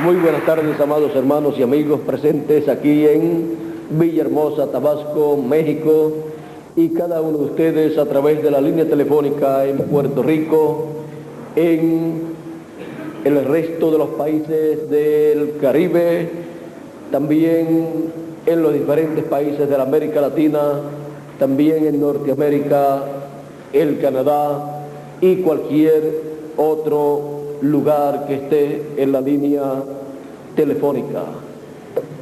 Muy buenas tardes, amados hermanos y amigos presentes aquí en Villahermosa, Tabasco, México, y cada uno de ustedes a través de la línea telefónica en Puerto Rico, en el resto de los países del Caribe, también en los diferentes países de la América Latina, también en Norteamérica, el Canadá y cualquier otro lugar que esté en la línea telefónica.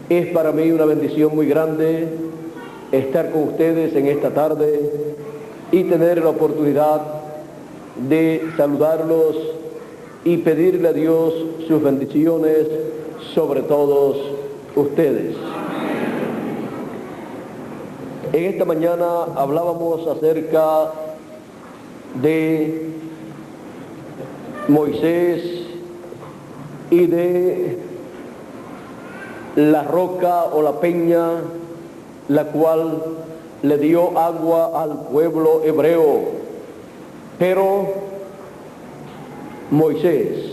Es para mí una bendición muy grande estar con ustedes en esta tarde y tener la oportunidad de saludarlos y pedirle a Dios sus bendiciones sobre todos ustedes. En esta mañana hablábamos acerca de Moisés y de la roca o la peña, la cual le dio agua al pueblo hebreo. Pero Moisés,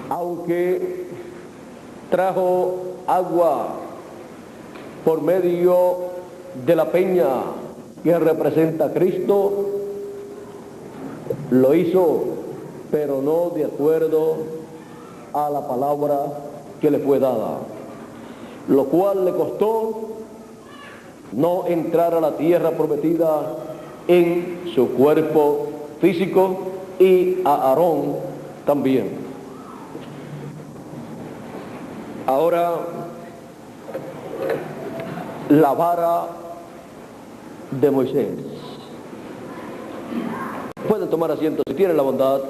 aunque trajo agua por medio de la peña que representa a Cristo, lo hizo, pero no de acuerdo a la palabra que le fue dada, lo cual le costó no entrar a la tierra prometida en su cuerpo físico y a Aarón también. Ahora, la vara de Moisés. Pueden tomar asiento si tienen la bondad.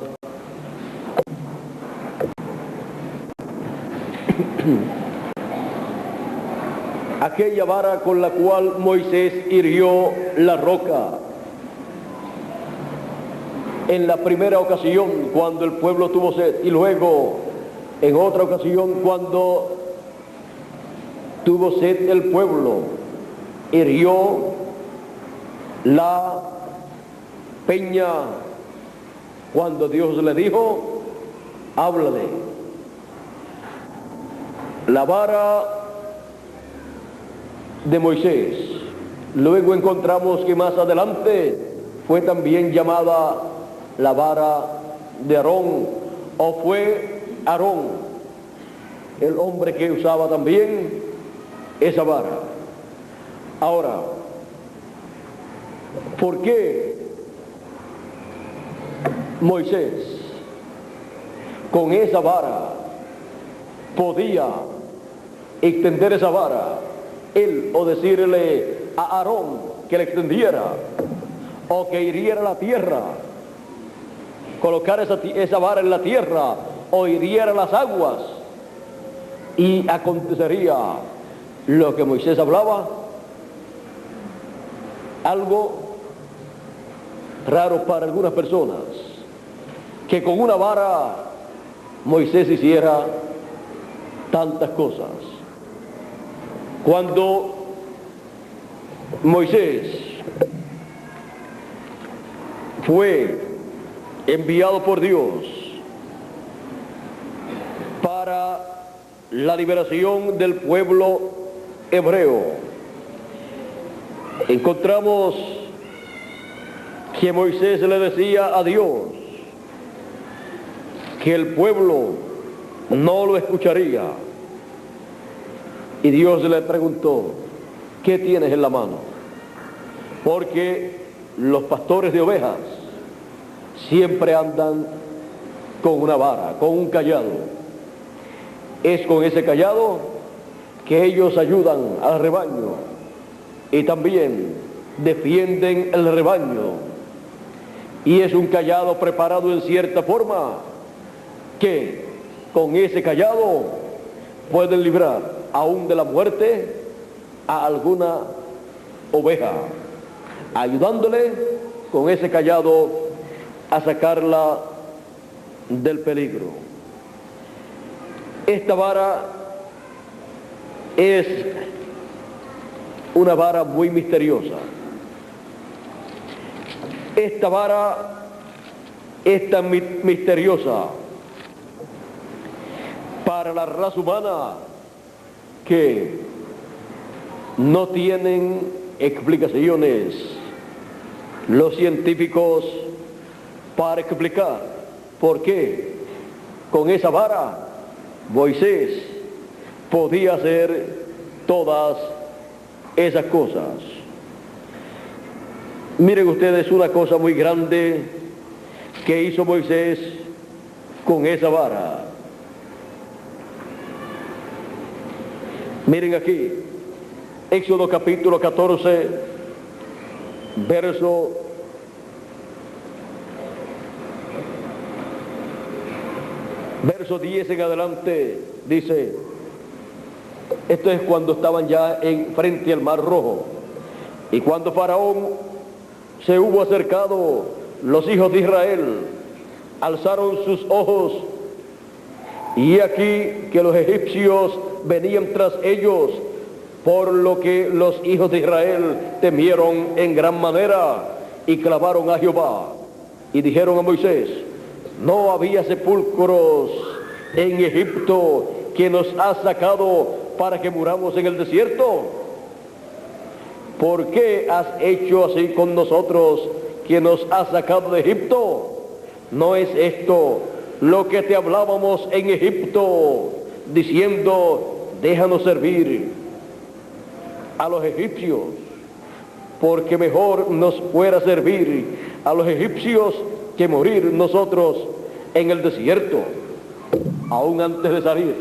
Aquella vara con la cual Moisés hirió la roca en la primera ocasión cuando el pueblo tuvo sed, y luego en otra ocasión cuando tuvo sed el pueblo, hirió la peña cuando Dios le dijo: háblale. La vara de Moisés, luego encontramos que más adelante fue también llamada la vara de Aarón, o fue Aarón el hombre que usaba también esa vara. Ahora, ¿por qué Moisés con esa vara podía extender esa vara, él, o decirle a Aarón que le extendiera, o que hiriera la tierra, colocar esa vara en la tierra, o hiriera las aguas, y acontecería lo que Moisés hablaba? Algo raro para algunas personas, que con una vara Moisés hiciera tantas cosas. Cuando Moisés fue enviado por Dios para la liberación del pueblo hebreo, encontramos que Moisés le decía a Dios que el pueblo no lo escucharía, y Dios le preguntó: ¿qué tienes en la mano? Porque los pastores de ovejas siempre andan con una vara, con un cayado. Es con ese cayado que ellos ayudan al rebaño y también defienden el rebaño, y es un cayado preparado en cierta forma que con ese cayado pueden librar aún de la muerte a alguna oveja, ayudándole con ese cayado a sacarla del peligro. Esta vara es una vara muy misteriosa. Esta vara es tan misteriosa para la raza humana que no tienen explicaciones los científicos para explicar por qué con esa vara Moisés podía hacer todas esas cosas. Miren ustedes una cosa muy grande que hizo Moisés con esa vara. Miren aquí, Éxodo capítulo 14, verso 10 en adelante, dice, esto es cuando estaban ya frente al Mar Rojo, y cuando Faraón se hubo acercado, los hijos de Israel alzaron sus ojos, y aquí que los egipcios venían tras ellos, por lo que los hijos de Israel temieron en gran manera y clamaron a Jehová y dijeron a Moisés, no había sepulcros en Egipto que nos has sacado para que muramos en el desierto. ¿Por qué has hecho así con nosotros que nos has sacado de Egipto? ¿No es esto lo que te hablábamos en Egipto, diciendo, déjanos servir a los egipcios, porque mejor nos fuera servir a los egipcios que morir nosotros en el desierto? Aún antes de salir,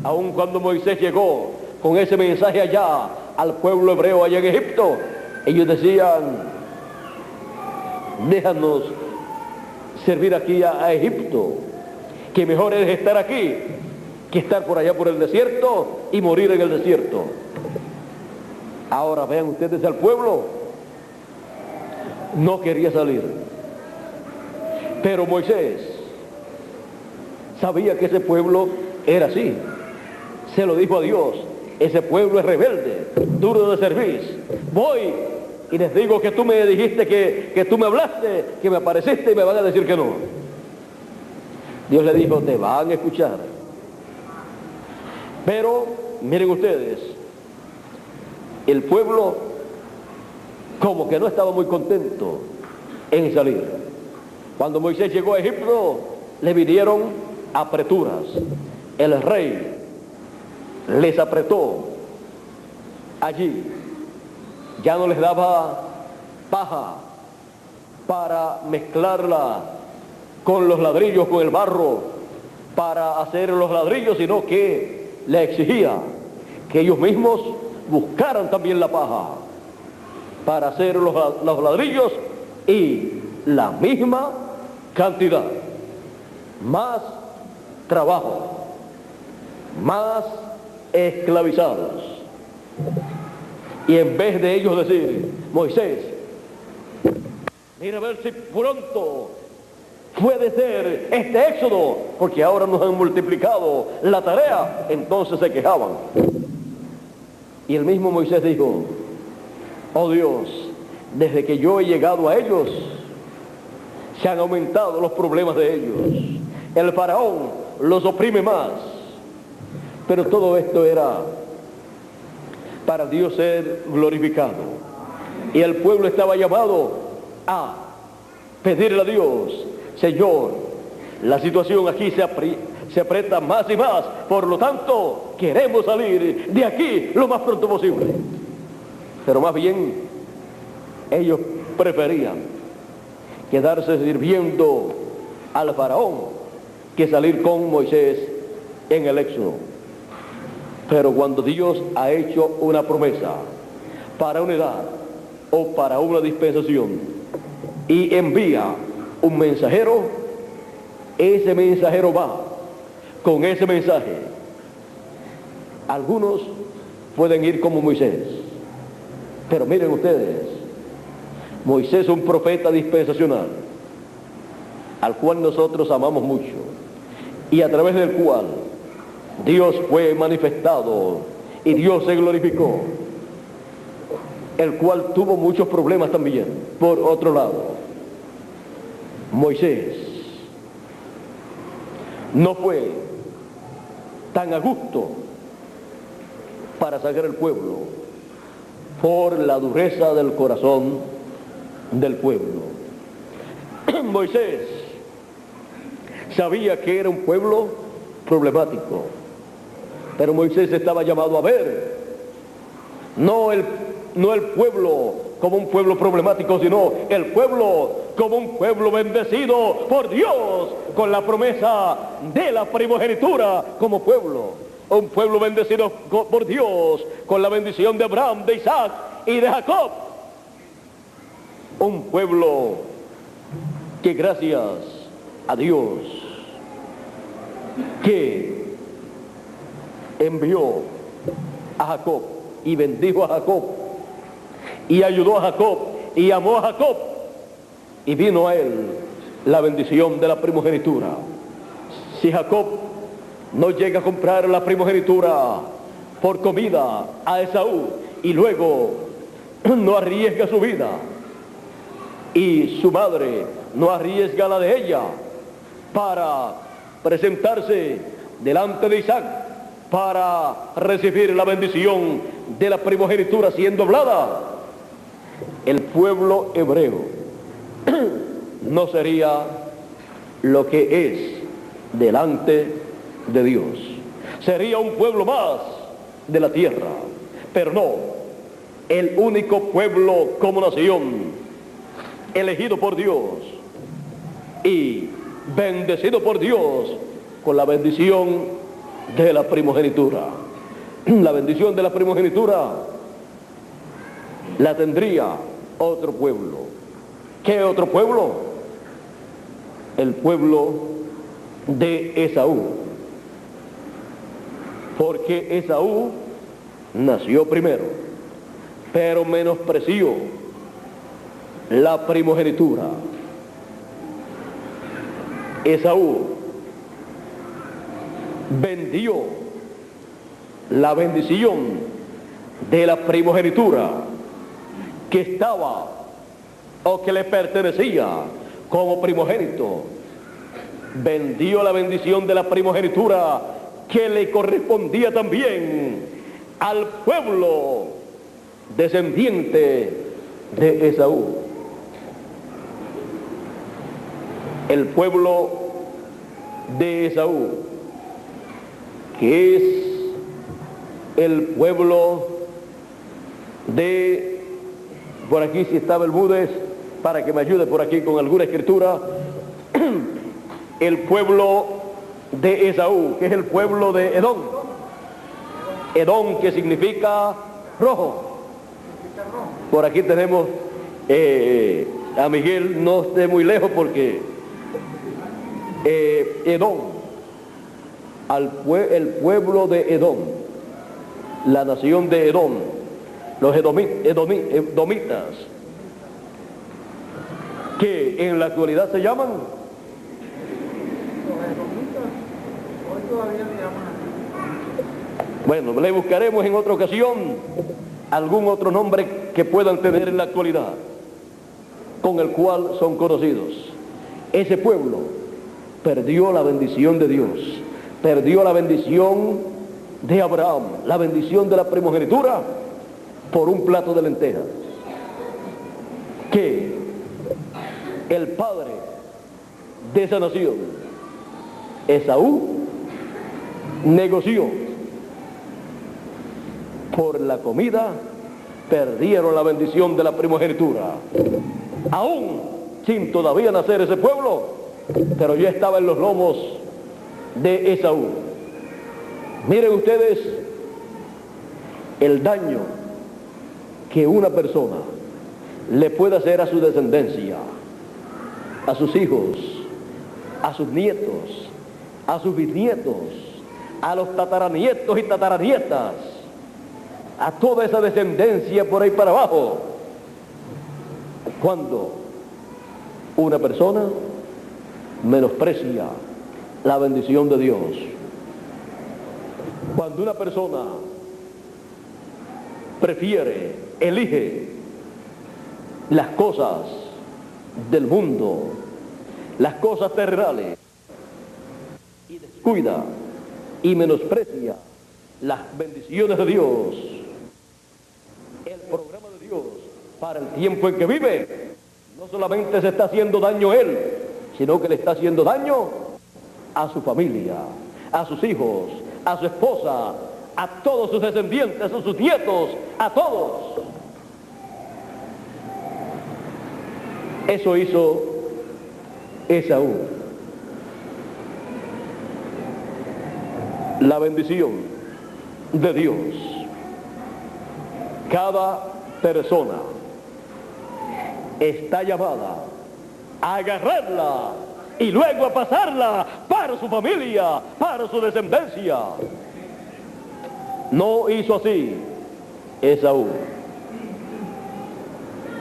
aún cuando Moisés llegó con ese mensaje allá al pueblo hebreo allá en Egipto, ellos decían, déjanos servir aquí a Egipto, que mejor es estar aquí que estar por allá por el desierto y morir en el desierto. Ahora vean ustedes, al pueblo no quería salir, pero Moisés sabía que ese pueblo era así. Se lo dijo a Dios, ese pueblo es rebelde, duro de servir. Voy y les digo que tú me dijiste, que tú me hablaste, que me apareciste y me van a decir que no. Dios le dijo, te van a escuchar. Pero miren ustedes, el pueblo como que no estaba muy contento en salir. Cuando Moisés llegó a Egipto, le vinieron apreturas. El rey les apretó allí. Ya no les daba paja para mezclarla con los ladrillos, con el barro, para hacer los ladrillos, sino que le exigía que ellos mismos buscaran también la paja para hacer los ladrillos, y la misma cantidad, más trabajo, más esclavizados. Y en vez de ellos decir, Moisés, mira a ver si pronto puede ser este éxodo, porque ahora nos han multiplicado la tarea, entonces se quejaban. Y el mismo Moisés dijo, oh Dios, desde que yo he llegado a ellos, se han aumentado los problemas de ellos. El faraón los oprime más. Pero todo esto era para Dios ser glorificado. Y el pueblo estaba llamado a pedirle a Dios, Señor, la situación aquí se aprieta más y más, por lo tanto, queremos salir de aquí lo más pronto posible. Pero más bien, ellos preferían quedarse sirviendo al faraón que salir con Moisés en el éxodo. Pero cuando Dios ha hecho una promesa para una edad o para una dispensación y envía un mensajero, ese mensajero va con ese mensaje. Algunos pueden ir como Moisés, pero miren ustedes, Moisés es un profeta dispensacional al cual nosotros amamos mucho y a través del cual Dios fue manifestado y Dios se glorificó, el cual tuvo muchos problemas también. Por otro lado, Moisés no fue tan a gusto para sacar el pueblo por la dureza del corazón del pueblo. Moisés sabía que era un pueblo problemático, pero Moisés estaba llamado a ver no el pueblo como un pueblo problemático, sino el pueblo como un pueblo bendecido por Dios, con la promesa de la primogenitura como pueblo. Un pueblo bendecido por Dios, con la bendición de Abraham, de Isaac y de Jacob. Un pueblo que gracias a Dios, que envió a Jacob y bendijo a Jacob y ayudó a Jacob y amó a Jacob, y vino a él la bendición de la primogenitura. Si Jacob no llega a comprar la primogenitura por comida a Esaú y luego no arriesga su vida, y su madre no arriesga la de ella para presentarse delante de Isaac para recibir la bendición de la primogenitura siendo hablada, el pueblo hebreo no sería lo que es delante de Dios. Sería un pueblo más de la tierra, pero no el único pueblo como nación, elegido por Dios y bendecido por Dios con la bendición de la primogenitura. La bendición de la primogenitura la tendría otro pueblo. ¿Qué otro pueblo? El pueblo de Esaú. Porque Esaú nació primero, pero menospreció la primogenitura. Esaú vendió la bendición de la primogenitura que estaba o que le pertenecía como primogénito. Vendió la bendición de la primogenitura que le correspondía también al pueblo descendiente de Esaú. El pueblo de Esaú, que es el pueblo de, por aquí si está Bermúdez, para que me ayude por aquí con alguna escritura, el pueblo de Esaú, que es el pueblo de Edom. Edom, que significa rojo. Por aquí tenemos a Miguel, no esté muy lejos porque Edom, el pueblo de Edom, la nación de Edom, los edomitas, que en la actualidad se llaman, bueno, le buscaremos en otra ocasión algún otro nombre que puedan tener en la actualidad, con el cual son conocidos. Ese pueblo perdió la bendición de Dios, perdió la bendición de Abraham, la bendición de la primogenitura, por un plato de lentejas, que el padre de esa nación, Esaú, negoció. Por la comida perdieron la bendición de la primogenitura, aún sin todavía nacer ese pueblo, pero ya estaba en los lomos de Esaú. Miren ustedes el daño que una persona le puede hacer a su descendencia, a sus hijos, a sus nietos, a sus bisnietos, a los tataranietos y tataranietas, a toda esa descendencia por ahí para abajo, cuando una persona menosprecia la bendición de Dios. Cuando una persona prefiere, elige las cosas del mundo, las cosas terrenales, y descuida y menosprecia las bendiciones de Dios, el programa de Dios para el tiempo en que vive, no solamente se está haciendo daño a él, sino que le está haciendo daño a su familia, a sus hijos, a su esposa, a todos sus descendientes, a sus nietos, a todos. Eso hizo Esaú. La bendición de Dios. Cada persona está llamada a agarrarla y luego a pasarla para su familia, para su descendencia. No hizo así Esaú.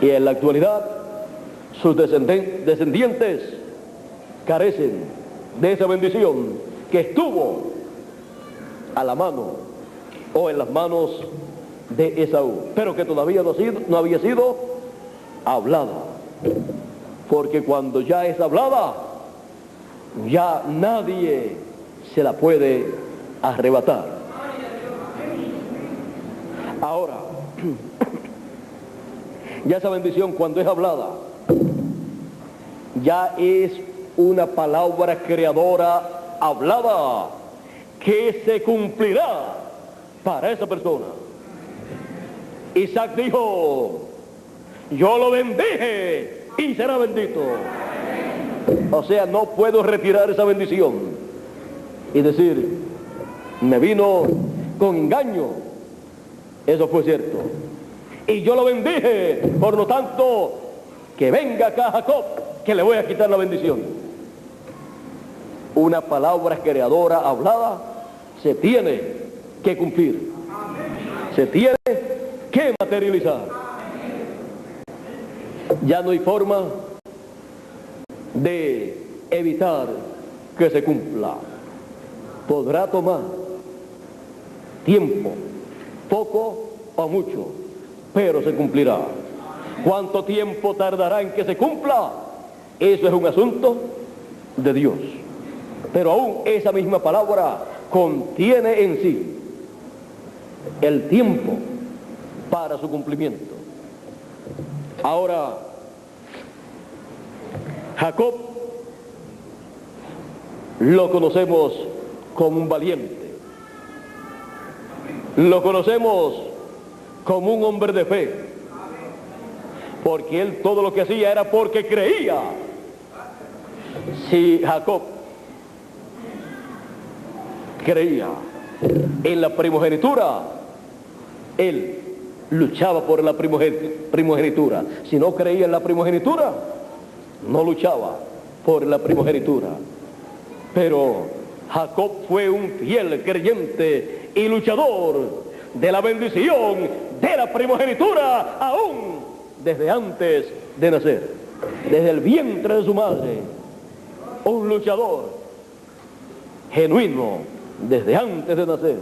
Y en la actualidad sus descendientes carecen de esa bendición que estuvo a la mano o en las manos de Esaú, pero que todavía no había sido hablada, porque cuando ya es hablada, ya nadie se la puede arrebatar. Ahora, ya esa bendición cuando es hablada, ya es una palabra creadora hablada que se cumplirá para esa persona. Isaac dijo: yo lo bendije y será bendito. O sea, no puedo retirar esa bendición y decir, me vino con engaño. Eso fue cierto. Y yo lo bendije, por lo tanto, que venga acá Jacob, que le voy a quitar la bendición. Una palabra creadora hablada se tiene que cumplir. Se tiene que materializar. Ya no hay forma de evitar que se cumpla. Podrá tomar tiempo, poco o mucho, pero se cumplirá. ¿Cuánto tiempo tardará en que se cumpla? Eso es un asunto de Dios. Pero aún esa misma palabra contiene en sí el tiempo para su cumplimiento. Ahora, Jacob lo conocemos como un valiente, lo conocemos como un hombre de fe, porque él todo lo que hacía era porque creía. Si Jacob creía en la primogenitura, él luchaba por la primogenitura. Si no creía en la primogenitura, no luchaba por la primogenitura. Pero Jacob fue un fiel creyente y luchador de la bendición de la primogenitura, aún desde antes de nacer, desde el vientre de su madre. Un luchador genuino desde antes de nacer.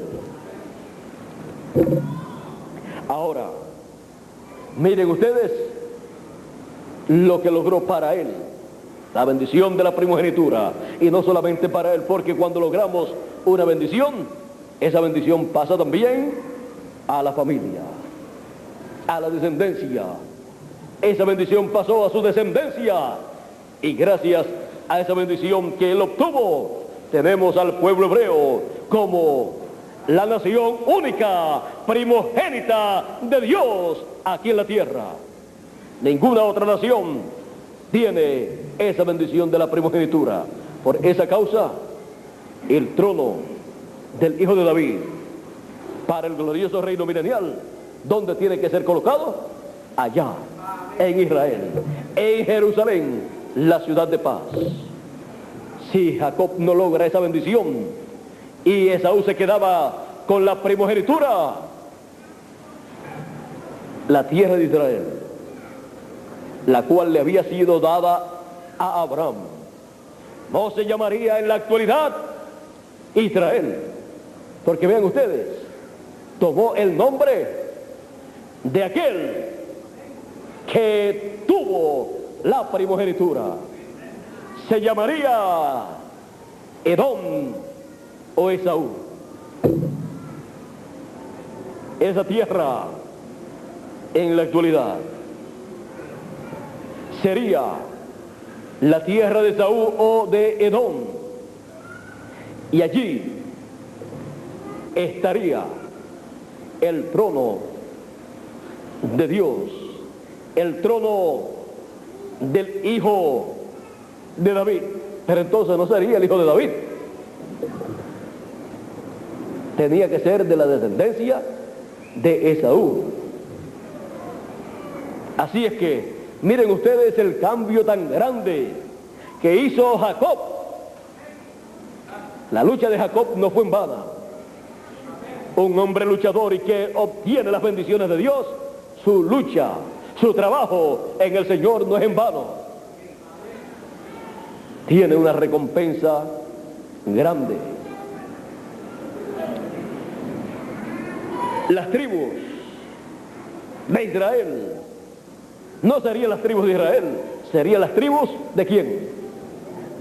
Ahora, miren ustedes lo que logró para él, la bendición de la primogenitura, y no solamente para él, porque cuando logramos una bendición, esa bendición pasa también a la familia, a la descendencia. Esa bendición pasó a su descendencia, y gracias a esa bendición que él obtuvo, tenemos al pueblo hebreo como la nación única, primogénita de Dios aquí en la tierra. Ninguna otra nación tiene esa bendición de la primogenitura. Por esa causa, el trono del hijo de David para el glorioso reino milenial, ¿dónde tiene que ser colocado? Allá, en Israel, en Jerusalén, la ciudad de paz. Si Jacob no logra esa bendición y Esaú se quedaba con la primogenitura, la tierra de Israel, la cual le había sido dada a Abraham, no se llamaría en la actualidad Israel, porque vean ustedes, tomó el nombre de aquel que tuvo la primogenitura. Se llamaría Edom o Esaú. esa tierra en la actualidad sería la tierra de Saúl o de Edom, y allí estaría el trono de Dios, el trono del hijo de David. Pero entonces no sería el hijo de David, tenía que ser de la descendencia de Esaú. Así es que miren ustedes el cambio tan grande que hizo Jacob. La lucha de Jacob no fue en vano. Un hombre luchador y que obtiene las bendiciones de Dios, su lucha, su trabajo en el Señor no es en vano. Tiene una recompensa grande. Las tribus de Israel no serían las tribus de Israel, serían las tribus ¿de quién?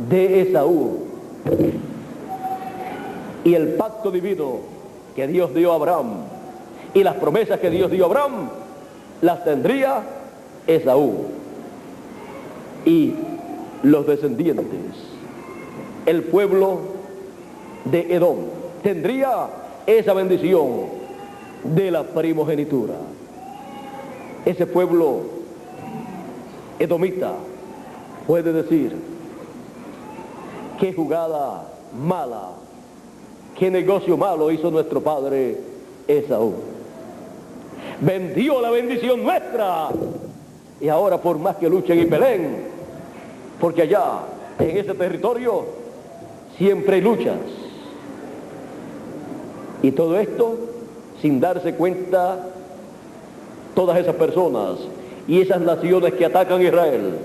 De Esaú. Y el pacto divino que Dios dio a Abraham y las promesas que Dios dio a Abraham las tendría Esaú y los descendientes, el pueblo de Edom tendría esa bendición de la primogenitura. Ese pueblo edomita puede decir: qué jugada mala, qué negocio malo hizo nuestro padre Esaú. Vendió la bendición nuestra y ahora por más que luchen y peleen, porque allá en ese territorio siempre hay luchas, y todo esto sin darse cuenta todas esas personas y esas naciones que atacan a Israel,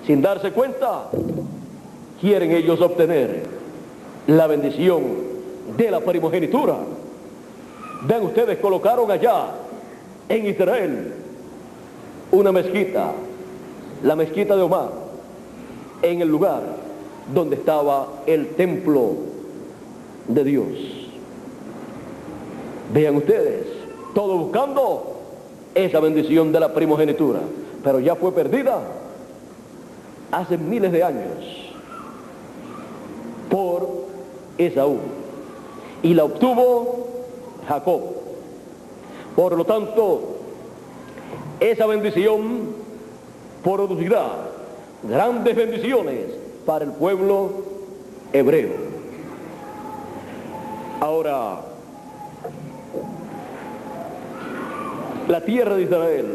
sin darse cuenta, quieren ellos obtener la bendición de la primogenitura. Vean ustedes, colocaron allá en Israel una mezquita, la mezquita de Omar, en el lugar donde estaba el templo de Dios. Vean ustedes, todo buscando esa bendición de la primogenitura, pero ya fue perdida hace miles de años por Esaú y la obtuvo Jacob. Por lo tanto, esa bendición producirá grandes bendiciones para el pueblo hebreo. Ahora, la tierra de Israel,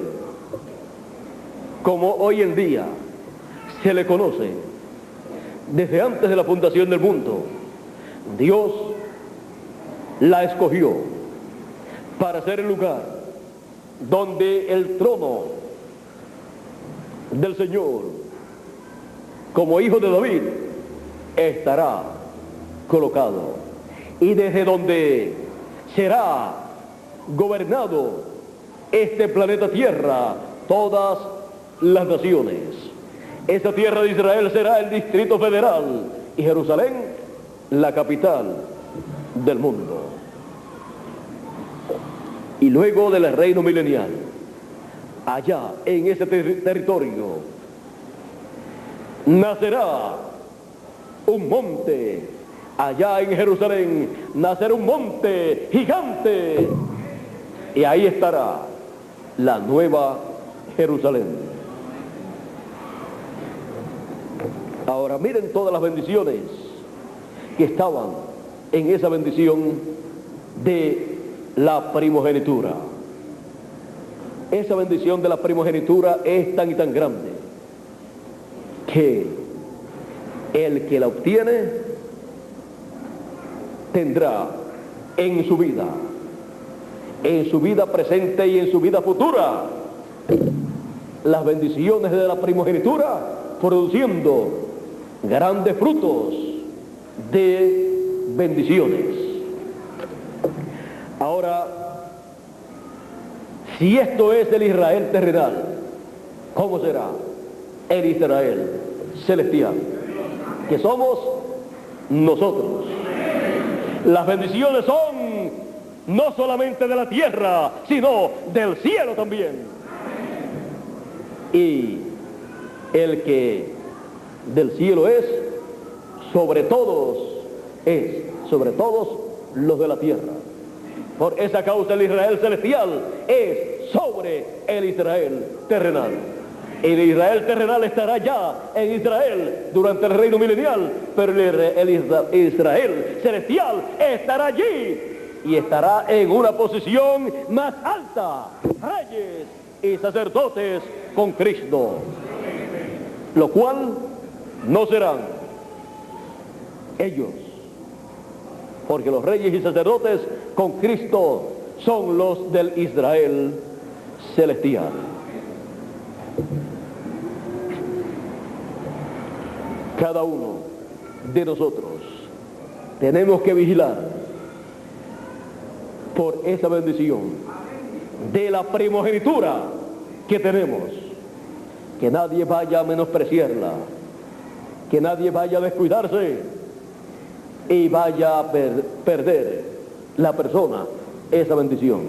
como hoy en día se le conoce, desde antes de la fundación del mundo, Dios la escogió para ser el lugar donde el trono del Señor, como hijo de David, estará colocado, y desde donde será gobernado este planeta Tierra, todas las naciones. Esta tierra de Israel será el Distrito Federal y Jerusalén la capital del mundo. Y luego del reino milenial, allá en ese territorio nacerá un monte. Allá en Jerusalén nacerá un monte gigante, y ahí estará la nueva Jerusalén. Ahora miren todas las bendiciones que estaban en esa bendición de la primogenitura. Esa bendición de la primogenitura es tan y tan grande que el que la obtiene tendrá en su vida presente y en su vida futura, las bendiciones de la primogenitura, produciendo grandes frutos de bendiciones. Ahora, si esto es el Israel terrenal, ¿cómo será el Israel celestial? Que somos nosotros. Las bendiciones son no solamente de la tierra, sino del cielo también. Y el que del cielo es sobre todos los de la tierra. Por esa causa el Israel celestial es sobre el Israel terrenal. El Israel terrenal estará ya en Israel durante el reino milenial, pero el Israel celestial estará allí y estará en una posición más alta, reyes y sacerdotes con Cristo, lo cual no serán ellos, porque los reyes y sacerdotes con Cristo son los del Israel celestial. Cada uno de nosotros tenemos que vigilar por esa bendición de la primogenitura que tenemos, que nadie vaya a menospreciarla, que nadie vaya a descuidarse y vaya a perder la persona esa bendición.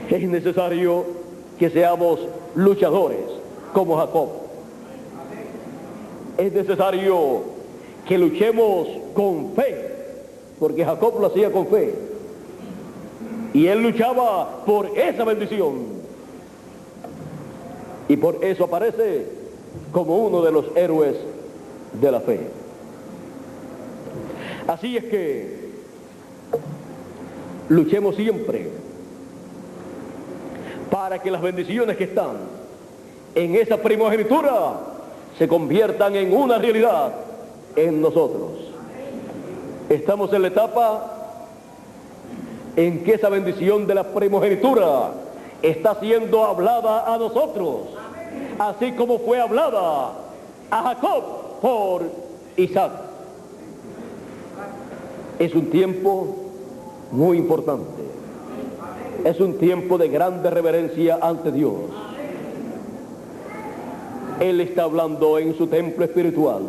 Es necesario que seamos luchadores como Jacob. Es necesario que luchemos con fe, porque Jacob lo hacía con fe y él luchaba por esa bendición, y por eso aparece como uno de los héroes de la fe. Así es que luchemos siempre para que las bendiciones que están en esa primogenitura se conviertan en una realidad en nosotros. Estamos en la etapa en que esa bendición de la primogenitura está siendo hablada a nosotros, así como fue hablada a Jacob por Isaac. Es un tiempo muy importante, es un tiempo de grande reverencia ante Dios. Él está hablando en su templo espiritual.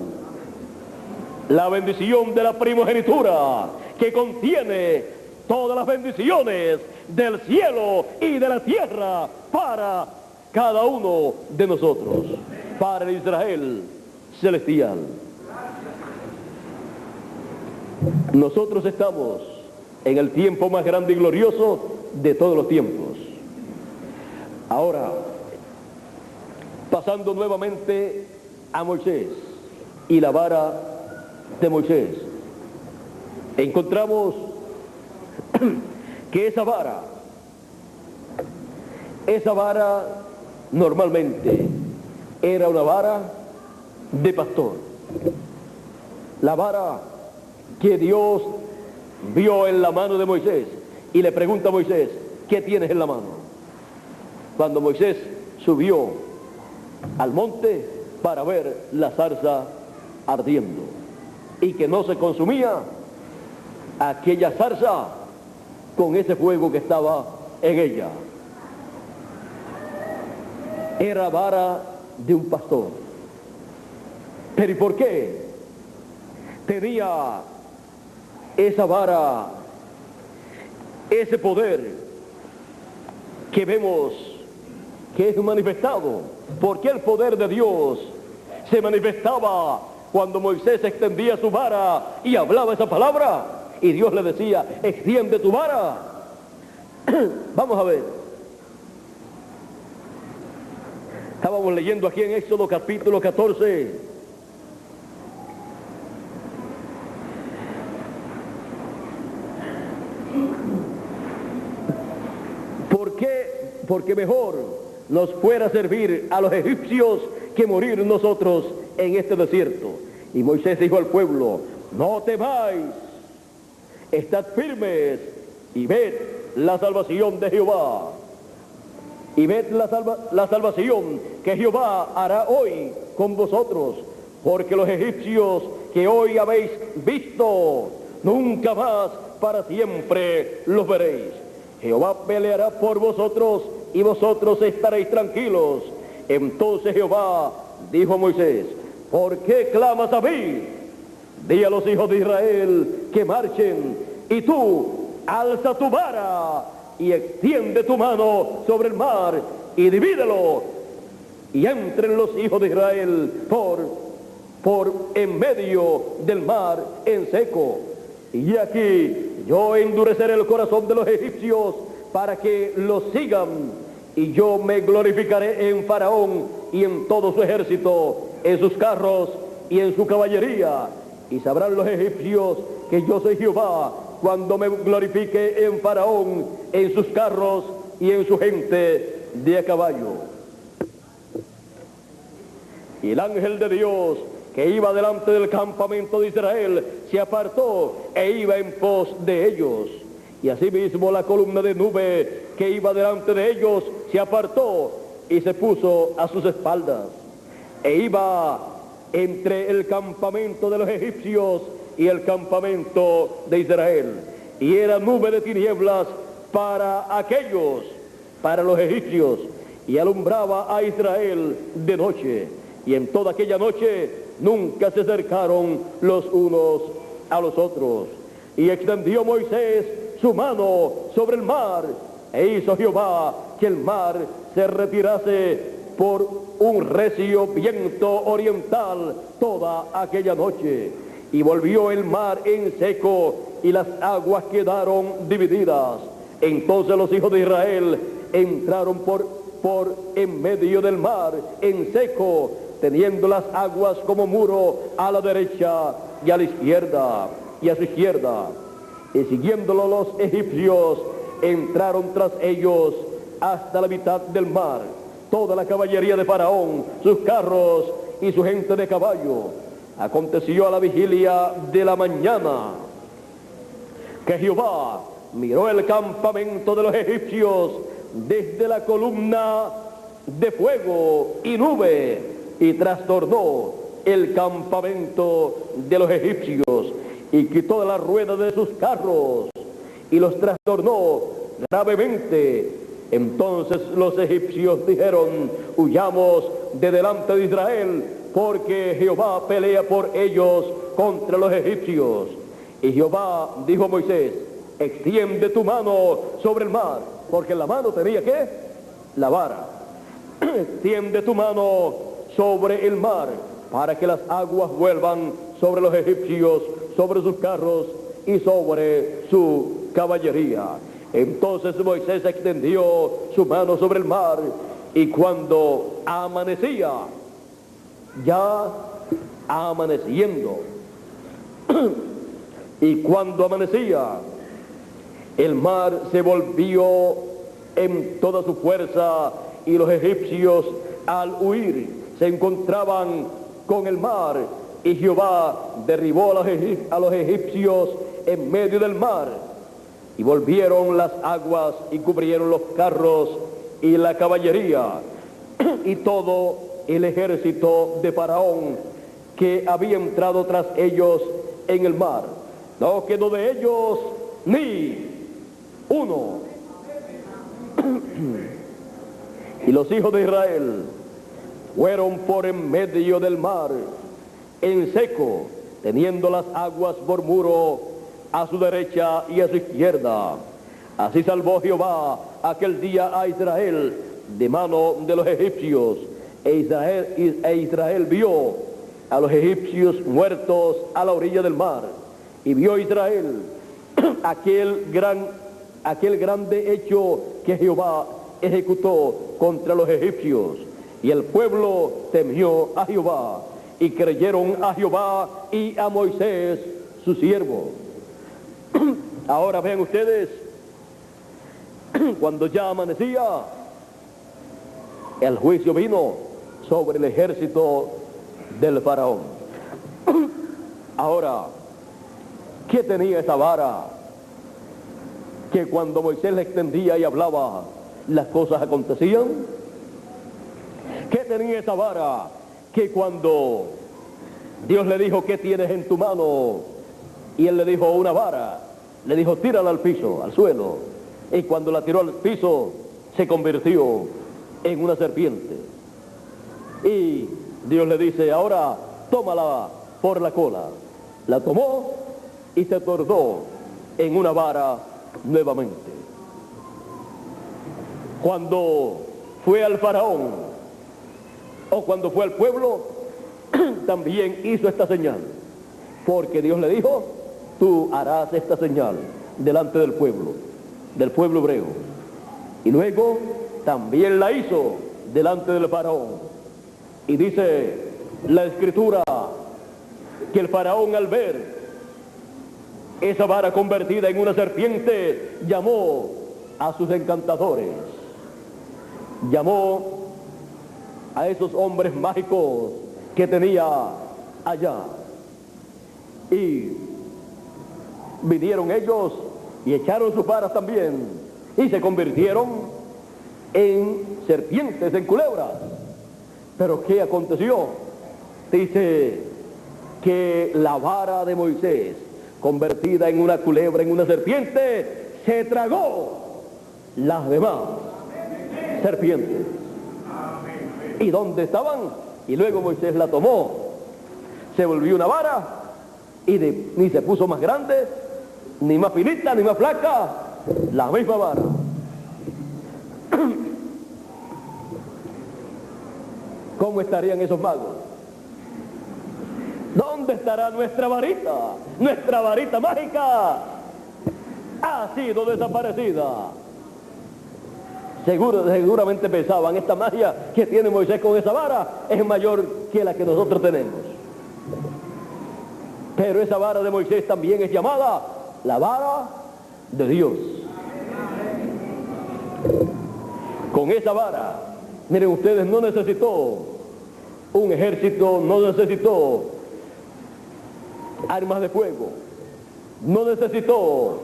La bendición de la primogenitura que contiene todas las bendiciones del cielo y de la tierra para cada uno de nosotros, para el Israel celestial. Nosotros estamos en el tiempo más grande y glorioso de todos los tiempos. Ahora, pasando nuevamente a Moisés y la vara de Moisés, encontramos que esa vara normalmente era una vara de pastor. La vara que Dios vio en la mano de Moisés y le pregunta a Moisés, ¿qué tienes en la mano? Cuando Moisés subió al monte para ver la zarza ardiendo y que no se consumía aquella zarza con ese fuego que estaba en ella. Era vara de un pastor. ¿Pero y por qué tenía esa vara ese poder que vemos que es manifestado? Porque el poder de Dios se manifestaba cuando Moisés extendía su vara y hablaba esa palabra, y Dios le decía, extiende tu vara. Vamos a ver. Estábamos leyendo aquí en Éxodo capítulo 14. ¿Por qué? Porque mejor nos fuera servir a los egipcios que morir nosotros en este desierto. Y Moisés dijo al pueblo, no temáis, estad firmes y ved la salvación de Jehová. Y ved la salvación que Jehová hará hoy con vosotros, porque los egipcios que hoy habéis visto, nunca más para siempre los veréis. Jehová peleará por vosotros y vosotros estaréis tranquilos. Entonces Jehová dijo a Moisés, ¿por qué clamas a mí? Di a los hijos de Israel que marchen Y tú, alza tu vara y extiende tu mano sobre el mar y divídelo. Y entren los hijos de Israel por en medio del mar en seco. Y aquí yo endureceré el corazón de los egipcios para que los sigan. Y yo me glorificaré en Faraón y en todo su ejército, en sus carros y en su caballería. Y sabrán los egipcios que yo soy Jehová cuando me glorifique en Faraón, en sus carros y en su gente de a caballo. Y el ángel de Dios que iba delante del campamento de Israel se apartó e iba en pos de ellos. Y asimismo la columna de nube que iba delante de ellos se apartó y se puso a sus espaldas. E iba entre el campamento de los egipcios y el campamento de Israel. Y era nube de tinieblas para aquellos, para los egipcios, y alumbraba a Israel de noche. Y en toda aquella noche nunca se acercaron los unos a los otros. Y extendió Moisés su mano sobre el mar, e hizo Jehová que el mar se retirase por un recio viento oriental toda aquella noche. Y volvió el mar en seco, y las aguas quedaron divididas. Entonces los hijos de Israel entraron por en medio del mar en seco, teniendo las aguas como muro a la derecha y a la izquierda y a su izquierda. Y siguiéndolo los egipcios, entraron tras ellos hasta la mitad del mar, toda la caballería de Faraón, sus carros y su gente de caballo. Aconteció a la vigilia de la mañana que Jehová miró el campamento de los egipcios desde la columna de fuego y nube, y trastornó el campamento de los egipcios, y quitó de la rueda de sus carros, y los trastornó gravemente. Entonces los egipcios dijeron: huyamos de delante de Israel, porque Jehová pelea por ellos contra los egipcios. Y Jehová dijo a Moisés: extiende tu mano sobre el mar, porque en la mano tenía ¿qué? La vara. Extiende tu mano sobre el mar, para que las aguas vuelvan sobre los egipcios, sobre sus carros y sobre su caballería. Entonces Moisés extendió su mano sobre el mar, y cuando amanecía, ya amaneciendo, y cuando amanecía, el mar se volvió en toda su fuerza, y los egipcios al huir se encontraban con el mar, y Jehová derribó a los egipcios en medio del mar, y volvieron las aguas y cubrieron los carros y la caballería y todo el ejército de Faraón que había entrado tras ellos en el mar. No quedó de ellos ni uno. Y los hijos de Israel fueron por en medio del mar en seco, teniendo las aguas por muro a su derecha y a su izquierda. Así salvó Jehová aquel día a Israel de mano de los egipcios, e Israel vio a los egipcios muertos a la orilla del mar, y vio Israel aquel grande hecho que Jehová ejecutó contra los egipcios. Y el pueblo temió a Jehová, y creyeron a Jehová y a Moisés su siervo. Ahora vean ustedes, cuando ya amanecía, el juicio vino sobre el ejército del Faraón. Ahora, ¿qué tenía esa vara? Que cuando Moisés la extendía y hablaba, las cosas acontecían. ¿Qué tenía esa vara? Que cuando Dios le dijo: ¿qué tienes en tu mano? Y él le dijo: una vara. Le dijo: tírala al piso, al suelo. Y cuando la tiró al piso, se convirtió en una serpiente. Y Dios le dice: ahora tómala por la cola. La tomó y se tornó en una vara nuevamente. Cuando fue al faraón, o cuando fue al pueblo, también hizo esta señal, porque Dios le dijo: tú harás esta señal delante del pueblo hebreo. Y luego también la hizo delante del faraón. Y dice la escritura que el faraón, al ver esa vara convertida en una serpiente, llamó a sus encantadores, llamó a esos hombres mágicos que tenía allá, y vinieron ellos y echaron sus varas también, y se convirtieron en serpientes, en culebras. Pero ¿qué aconteció? Dice que la vara de Moisés, convertida en una culebra, en una serpiente, se tragó las demás serpientes. ¿Y dónde estaban? Y luego Moisés la tomó, se volvió una vara, y ni se puso más grande, ni más finita, ni más flaca, la misma vara. ¿Cómo estarían esos magos? ¿Dónde estará nuestra varita? Nuestra varita mágica ha sido desaparecida. Seguramente pensaban: esta magia que tiene Moisés con esa vara es mayor que la que nosotros tenemos. Pero esa vara de Moisés también es llamada la vara de Dios. Con esa vara, miren ustedes, no necesitó un ejército, no necesitó armas de fuego, no necesitó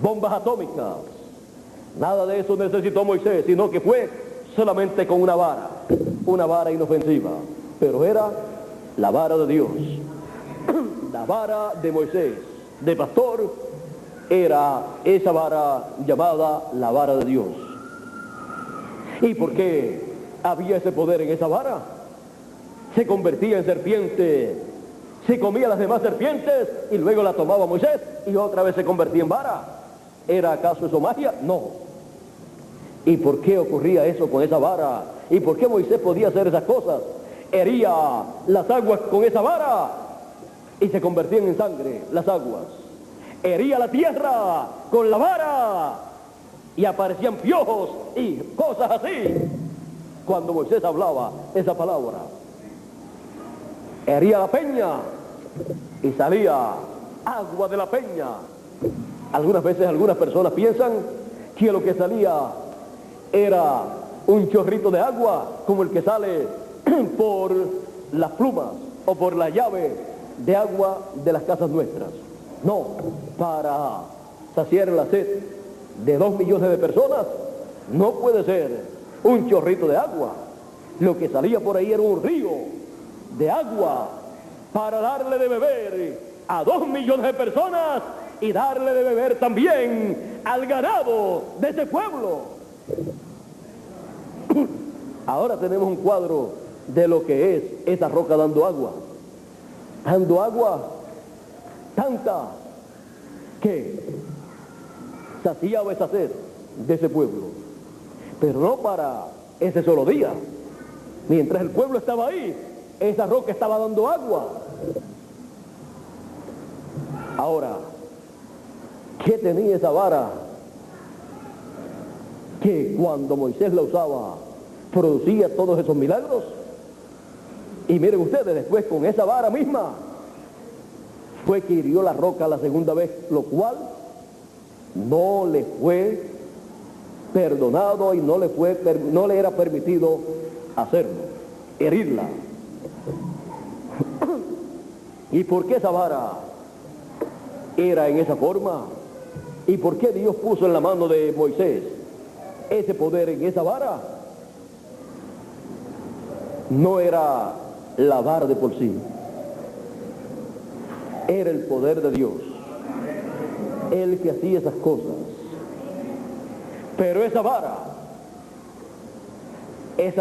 bombas atómicas, nada de eso necesitó Moisés, sino que fue solamente con una vara inofensiva, pero era la vara de Dios. La vara de Moisés, de pastor, era esa vara llamada la vara de Dios. ¿Y por qué había ese poder en esa vara? Se convertía en serpiente, se comía las demás serpientes y luego la tomaba Moisés y otra vez se convertía en vara. ¿Era acaso eso magia? No. ¿Y por qué ocurría eso con esa vara? ¿Y por qué Moisés podía hacer esas cosas? Hería las aguas con esa vara y se convertían en sangre las aguas. Hería la tierra con la vara y aparecían piojos y cosas así cuando Moisés hablaba esa palabra. Hería la peña y salía agua de la peña. Algunas veces algunas personas piensan que lo que salía era un chorrito de agua como el que sale por las plumas o por la llave de agua de las casas nuestras. No, para saciar la sed de 2 millones de personas no puede ser un chorrito de agua. Lo que salía por ahí era un río de agua para darle de beber a 2 millones de personas y darle de beber también al ganado de ese pueblo. Ahora tenemos un cuadro de lo que es esa roca dando agua tanta que saciaba esa sed de ese pueblo, pero no para ese solo día. Mientras el pueblo estaba ahí, esa roca estaba dando agua. Ahora, ¿qué tenía esa vara? Que cuando Moisés la usaba, producía todos esos milagros. Y miren ustedes, después con esa vara misma, fue que hirió la roca la segunda vez, lo cual no le fue perdonado y no le era permitido hacerlo, herirla. ¿Y por qué esa vara era en esa forma? ¿Y por qué Dios puso en la mano de Moisés ese poder en esa vara? No era la vara de por sí, era el poder de Dios, el que hacía esas cosas. Pero esa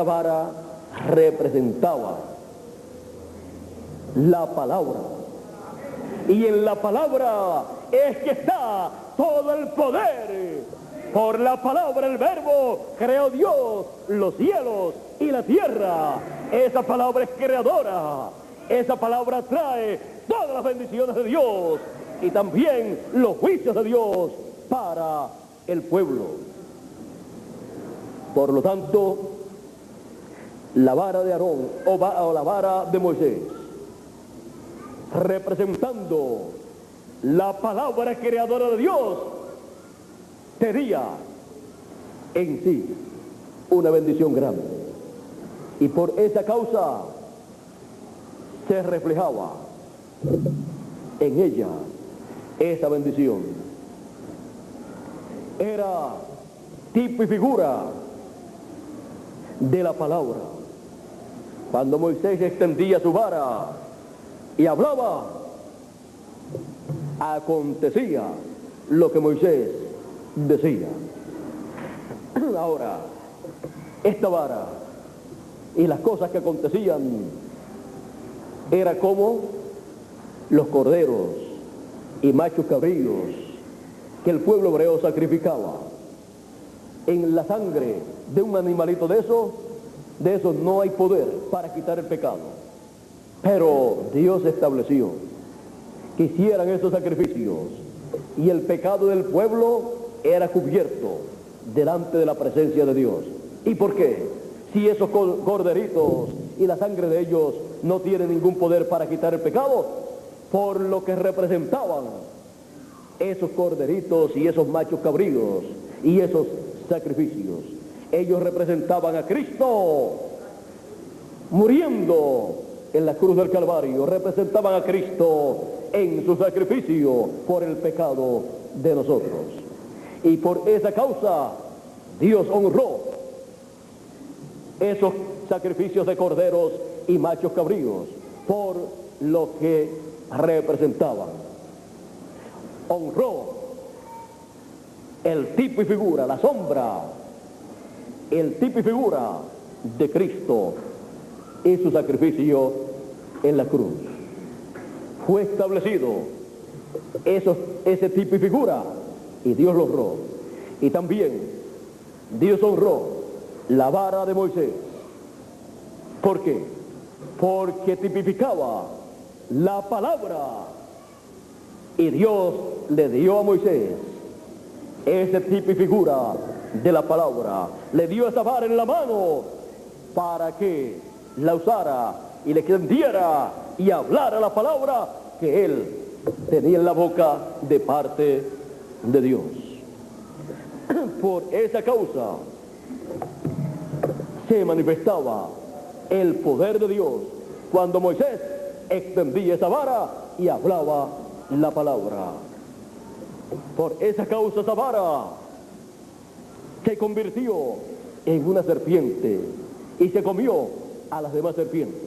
vara representaba la palabra, y en la palabra es que está todo el poder. Por la palabra, el verbo, creó Dios los cielos y la tierra. Esa palabra es creadora. Esa palabra trae todas las bendiciones de Dios y también los juicios de Dios para el pueblo. Por lo tanto, la vara de Aarón o la vara de Moisés, representando la palabra creadora de Dios, tenía en sí una bendición grande. Y por esa causa se reflejaba en ella esa bendición. Era tipo y figura de la palabra. Cuando Moisés extendía su vara y hablaba, acontecía lo que Moisés decía. Ahora, esta vara y las cosas que acontecían era como los corderos y machos cabríos que el pueblo hebreo sacrificaba. En la sangre de un animalito de esos no hay poder para quitar el pecado. Pero Dios estableció que hicieran esos sacrificios y el pecado del pueblo era cubierto delante de la presencia de Dios. ¿Y por qué? Si esos corderitos y la sangre de ellos no tienen ningún poder para quitar el pecado, por lo que representaban esos corderitos y esos machos cabríos y esos sacrificios. Ellos representaban a Cristo muriendo en la cruz del Calvario, representaban a Cristo en su sacrificio por el pecado de nosotros. Y por esa causa Dios honró esos sacrificios de corderos y machos cabríos por lo que representaban. Honró el tipo y figura, la sombra, el tipo y figura de Cristo y su sacrificio en la cruz. Fue establecido ese tipo y figura y Dios lo honró. Y también Dios honró la vara de Moisés. ¿Por qué? Porque tipificaba la palabra y Dios le dio a Moisés ese tipo y figura de la palabra. Le dio esa vara en la mano para que la usara y le extendiera y hablara la palabra que él tenía en la boca de parte de Dios. Por esa causa se manifestaba el poder de Dios cuando Moisés extendía esa vara y hablaba la palabra. Por esa causa esa vara se convirtió en una serpiente y se comió a las demás serpientes.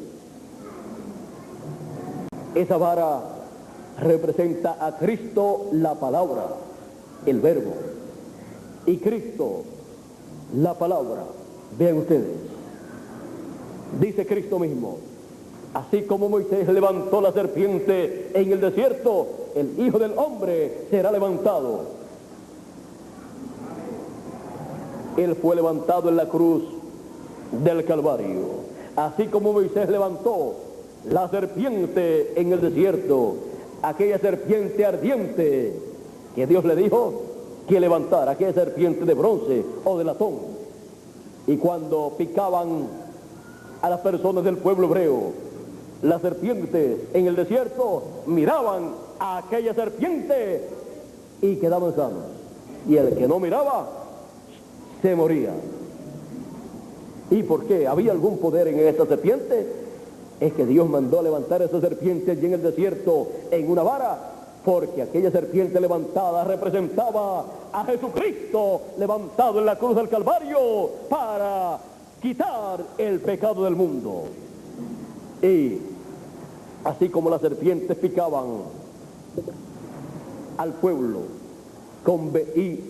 Esa vara representa a Cristo, la palabra, el verbo, y Cristo, la palabra. Vean ustedes, dice Cristo mismo: así como Moisés levantó la serpiente en el desierto, el Hijo del Hombre será levantado. Él fue levantado en la cruz del Calvario. Así como Moisés levantó la serpiente en el desierto, aquella serpiente ardiente que Dios le dijo que levantara, aquella serpiente de bronce o de latón. Y cuando picaban a las personas del pueblo hebreo, las serpientes en el desierto miraban a aquella serpiente y quedaban sanos. Y el que no miraba, se moría. ¿Y por qué? ¿Había algún poder en esta serpiente? Es que Dios mandó a levantar esa serpiente allí en el desierto en una vara, porque aquella serpiente levantada representaba a Jesucristo levantado en la cruz del Calvario para quitar el pecado del mundo. Y así como las serpientes picaban al pueblo y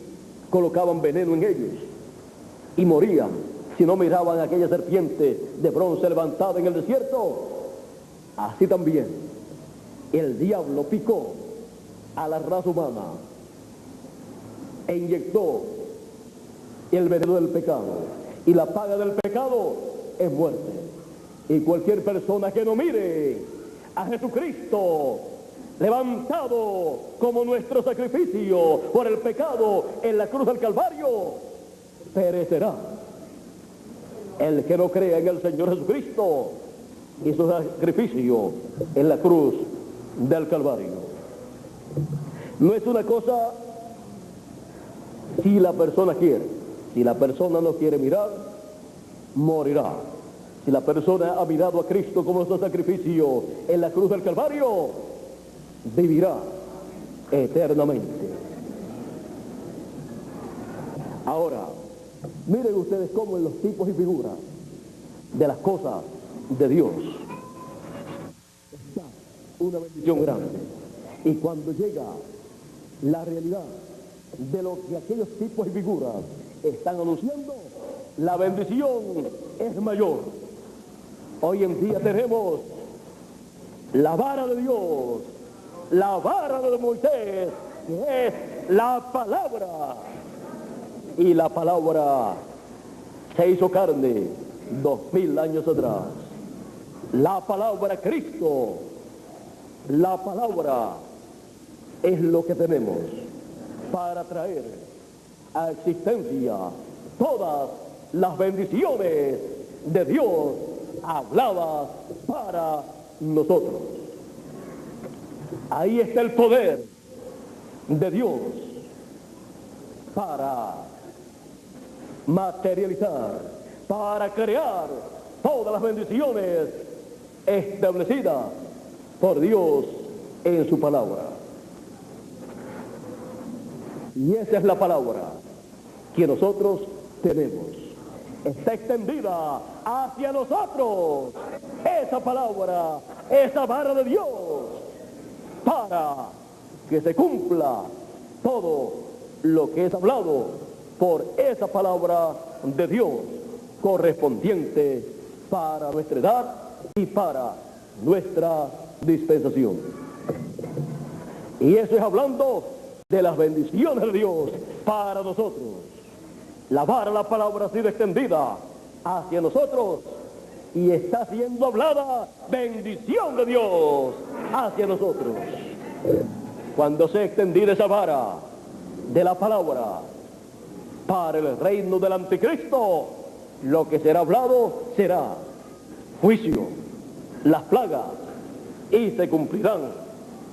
colocaban veneno en ellos y morían si no miraban a aquella serpiente de bronce levantada en el desierto, así también el diablo picó a la raza humana e inyectó el veneno del pecado, y la paga del pecado es muerte. Y cualquier persona que no mire a Jesucristo levantado como nuestro sacrificio por el pecado en la cruz del Calvario, perecerá. El que no crea en el Señor Jesucristo y su sacrificio en la cruz del Calvario. No es una cosa si la persona quiere. Si la persona no quiere mirar, morirá. Si la persona ha mirado a Cristo como su sacrificio en la cruz del Calvario, vivirá eternamente. Ahora, miren ustedes cómo en los tipos y figuras de las cosas de Dios está una bendición grande. Y cuando llega la realidad de lo que aquellos tipos y figuras están anunciando, la bendición es mayor. Hoy en día tenemos la vara de Dios, la vara de Moisés, que es la palabra. Y la palabra se hizo carne 2000 años atrás. La palabra Cristo, la palabra es lo que tenemos para traer a existencia todas las bendiciones de Dios habladas para nosotros. Ahí está el poder de Dios para materializar, para crear todas las bendiciones establecidas por Dios en su palabra. Y esa es la palabra que nosotros tenemos. Está extendida hacia nosotros esa palabra, esa vara de Dios, para que se cumpla todo lo que es hablado por esa palabra de Dios, correspondiente para nuestra edad y para nuestra dispensación. Y eso es hablando de las bendiciones de Dios para nosotros. La vara, la palabra ha sido extendida hacia nosotros y está siendo hablada bendición de Dios hacia nosotros. Cuando sea extendida esa vara de la palabra para el reino del anticristo, lo que será hablado será juicio, las plagas, y se cumplirán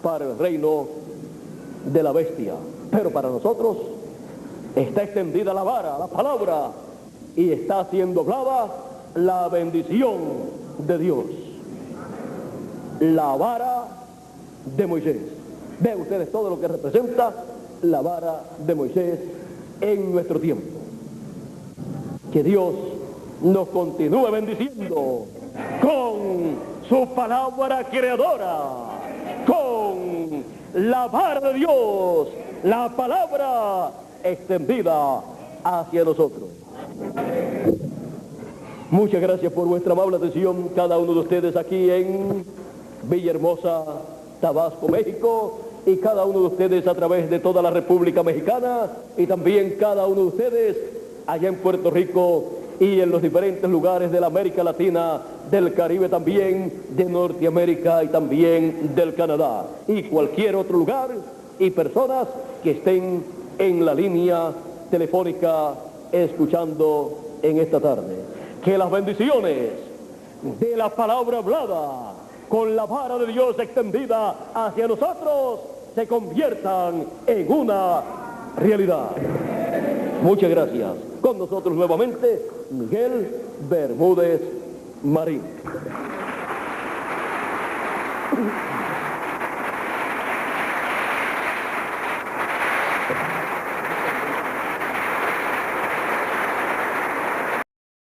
para el reino de la bestia. Pero para nosotros está extendida la vara, la palabra, y está siendo hablada la bendición de Dios. La vara de Moisés. Vean ustedes todo lo que representa la vara de Moisés en nuestro tiempo. Que Dios nos continúe bendiciendo con su palabra creadora, con la vara de Dios, la palabra extendida hacia nosotros. Muchas gracias por vuestra amable atención, cada uno de ustedes aquí en Villahermosa, Tabasco, México, y cada uno de ustedes a través de toda la República Mexicana, y también cada uno de ustedes allá en Puerto Rico y en los diferentes lugares de la América Latina, del Caribe también, de Norteamérica y también del Canadá, y cualquier otro lugar y personas que estén en la línea telefónica escuchando en esta tarde. Que las bendiciones de la palabra hablada con la vara de Dios extendida hacia nosotros se conviertan en una realidad. Muchas gracias. Con nosotros nuevamente Miguel Bermúdez Marín.